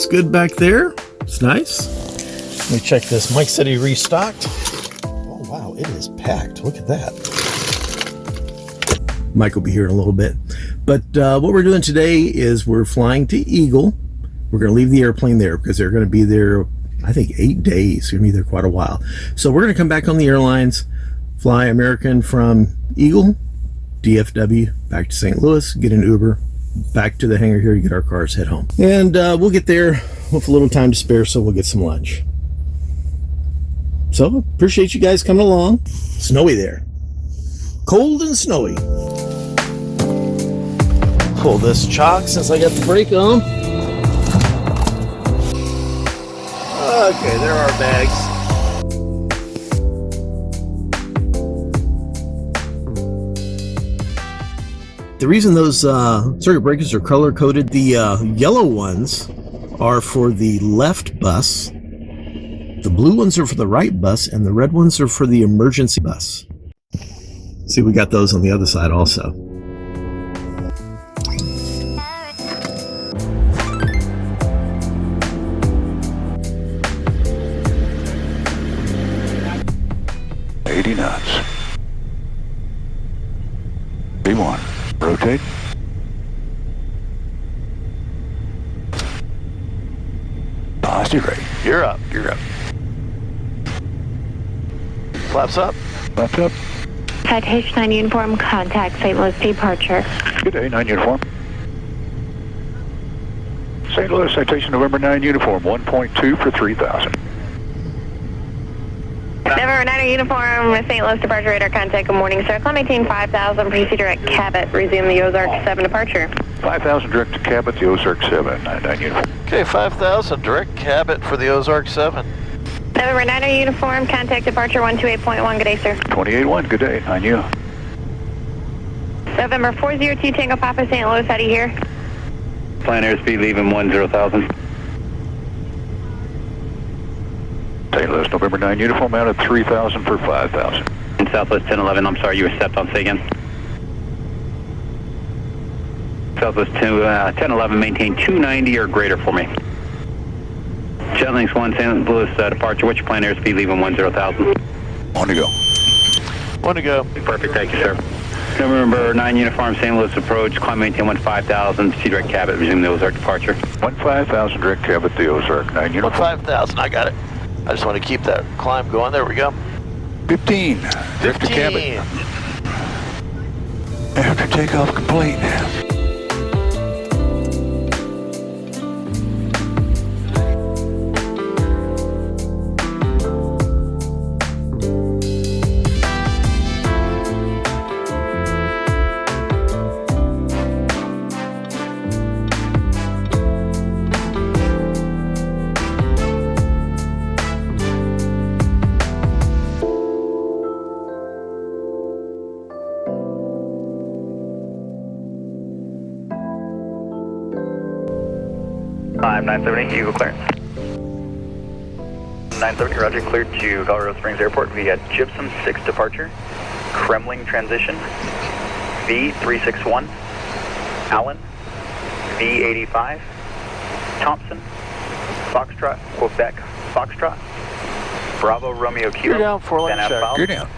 looks good back there. It's nice. Let me check this. Mike said he restocked. Oh, wow. It is packed. Look at that. Mike will be here in a little bit. But what we're doing today is we're flying to Eagle. We're going to leave the airplane there because they're going to be there, I think, 8 days. They're going to be there quite a while. So we're going to come back on the airlines, fly American from Eagle, DFW, back to St. Louis, get an Uber, back to the hangar here to get our cars, head home. And we'll get there with a little time to spare, so we'll get some lunch. So, appreciate you guys coming along. Snowy there. Cold and snowy. Pull this chalk since I got the brake on. Okay, there are bags. The reason those circuit breakers are color coded, the yellow ones are for the left bus, the blue ones are for the right bus, and the red ones are for the emergency bus. See, we got those on the other side also. Knots. B1. Rotate. Velocity rate. You're up. You're up. Flaps up. Flaps up. Citation 9 uniform, contact St. Louis departure. Good day, 9 uniform. St. Louis Citation November 9 uniform, 1.2 for 3,000. November 9 uniform, St. Louis departure radar contact. Good morning, sir. Climb maintain 5,000, proceed direct Cabot. Resume the Ozark 7 departure. 5,000 direct to Cabot, the Ozark 7, 9 uniform. Okay, 5,000 direct Cabot for the Ozark 7. November 9 uniform, contact departure 128.1. Good day, sir. 28-1, good day, 9 U. November 402 Tango Papa, St. Louis, how do you hear? Plan airspeed leaving 10,000. St. Louis November 9 uniform out at 3,000 for 5,000. In Southwest 1011, I'm sorry, you were stepped on, say again. Southwest 1011, maintain 290 or greater for me. Jetlings 1, St. Louis departure, what's your plan airspeed leaving 10,000? On to go. One to go. Perfect, thank you, sir. November 9 uniform, St. Louis approach, climb maintain 15,000, proceed direct Cabot, resume the Ozark departure. 15,000 direct Cabot, the Ozark 9 uniform. 5,000, I got it. I just want to keep that climb going. There we go. 15, direct to Cabot. After takeoff complete. I'm 970, Eagle clearance. 970, roger, cleared to Colorado Springs Airport via Gypsum 6 departure, Kremling transition, V361, Allen, V85, Thompson, Foxtrot, Quebec, Foxtrot, Bravo Romeo Kilo, You're down, 4-lane check. You're down.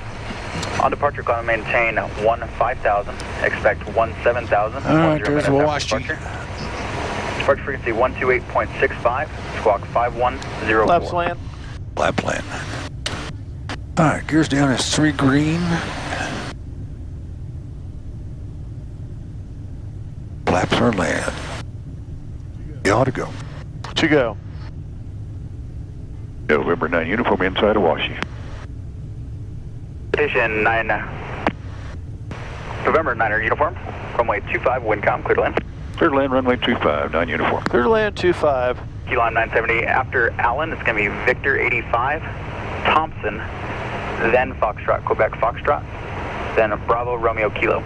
On departure, climb and maintain 15,000, expect 17,000. All right, there's Wawashi. Departure frequency 128.65, squawk 5104. Flaps land. Lap plan. All right, gears down is 3 green. Flaps are land. You ought to go. To go. November 9 uniform inside of Washington. Station 9, November 9er uniform, runway 25, windcom, clear to land. Clear to land, runway 25, 9 uniform. Clear to land 25. Kilo on 970, after Allen, it's going to be Victor 85, Thompson, then Foxtrot, Quebec Foxtrot, then Bravo Romeo Kilo.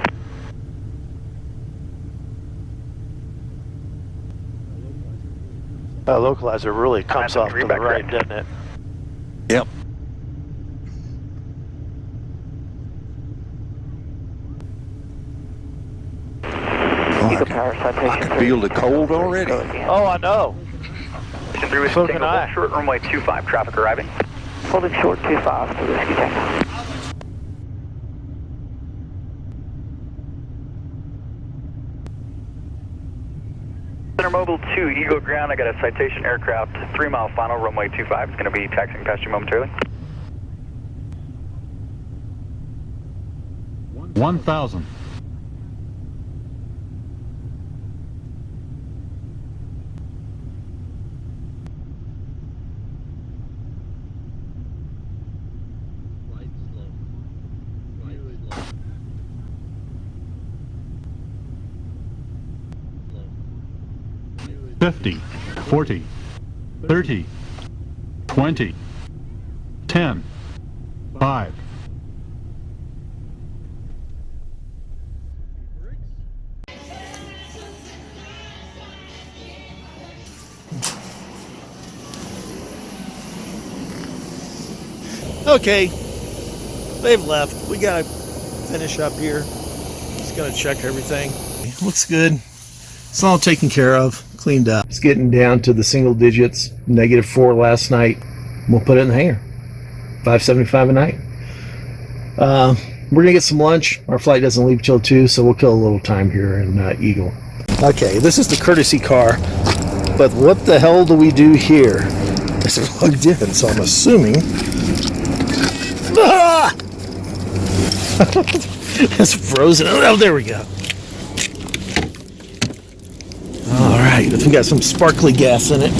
Localizer really comes off to the right, doesn't it? Yep. Oh, I can feel the cold already. Oh, I know. Houston 3 with So Tango, can I. hold short runway 25, traffic arriving. Holding short 25 to Whiskey Tango. Center Mobile 2, Eagle Ground. I got a Citation aircraft, 3 mile final, runway 25. It's going to be taxiing past you momentarily. 1,000. Right slow. Right slow. Slow. 50, 40, 30, 20, 10, 5. Okay, they've left. We gotta finish up here. Just gonna check everything. Looks good. It's all taken care of, cleaned up. It's getting down to the single digits, -4 last night. We'll put it in the hangar. $575 a night. We're gonna get some lunch. Our flight doesn't leave till 2, so we'll kill a little time here in Eagle. Okay, this is the courtesy car, but what the hell do we do here? It's plugged in, so I'm assuming. Ah! It's frozen. Oh, there we go. All right, we got some sparkly gas in it.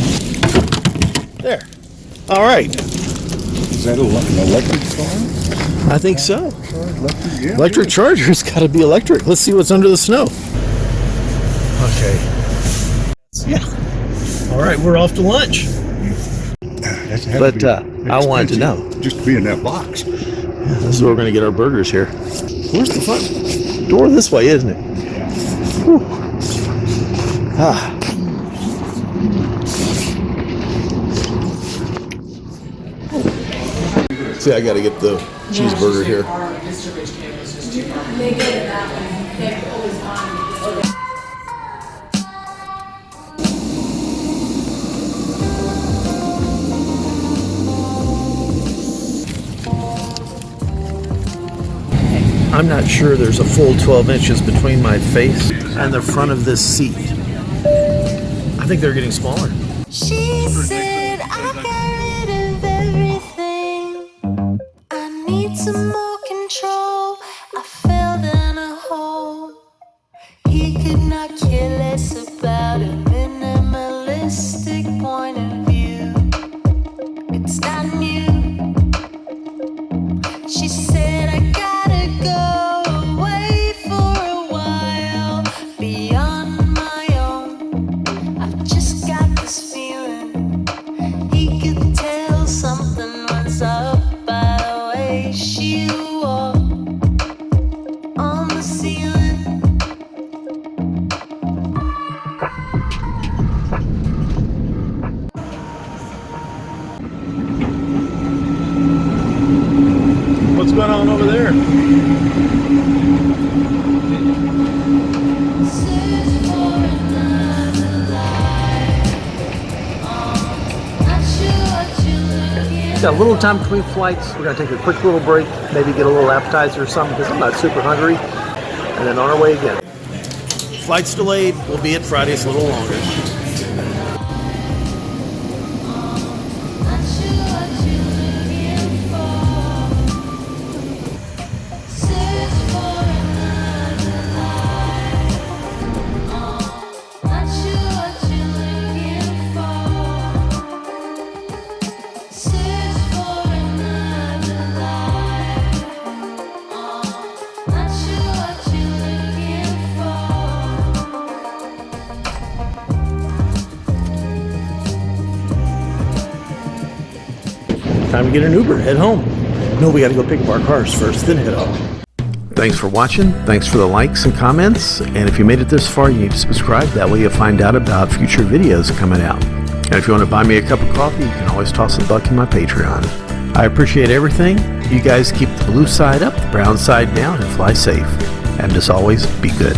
There. All right. Is that an electric car? I think so. Electric, yeah. Electric charger's got to be electric. Let's see what's under the snow. Okay. Yeah. All right, we're off to lunch. But I wanted to know. Just to be in that box. Yeah, this is where we're going to get our burgers here. Where's the front door? This way, isn't it? Whew. Ah. See, I got to get the cheeseburger here. I'm not sure there's a full 12 inches between my face and the front of this seat. I think they're getting smaller. She said I got rid of everything. I need some more control. I fell down a hole. He could not care less about a minimalistic point of view. It's not new. She said I gotta go away for a while, beyond my own. I've just got this feeling. He could tell something was up by the way she walked on the ceiling. What's going on over there? Got a little time between flights. We're going to take a quick little break, maybe get a little appetizer or something because I'm not super hungry. And then on our way again. Flight's delayed. We'll be at Friday's a little longer. Time to get an Uber, head home. No, we got to go pick up our cars first, then head home. Thanks for watching. Thanks for the likes and comments. And if you made it this far, you need to subscribe. That way you'll find out about future videos coming out. And if you want to buy me a cup of coffee, you can always toss a buck in my Patreon. I appreciate everything. You guys keep the blue side up, the brown side down, and fly safe. And as always, be good.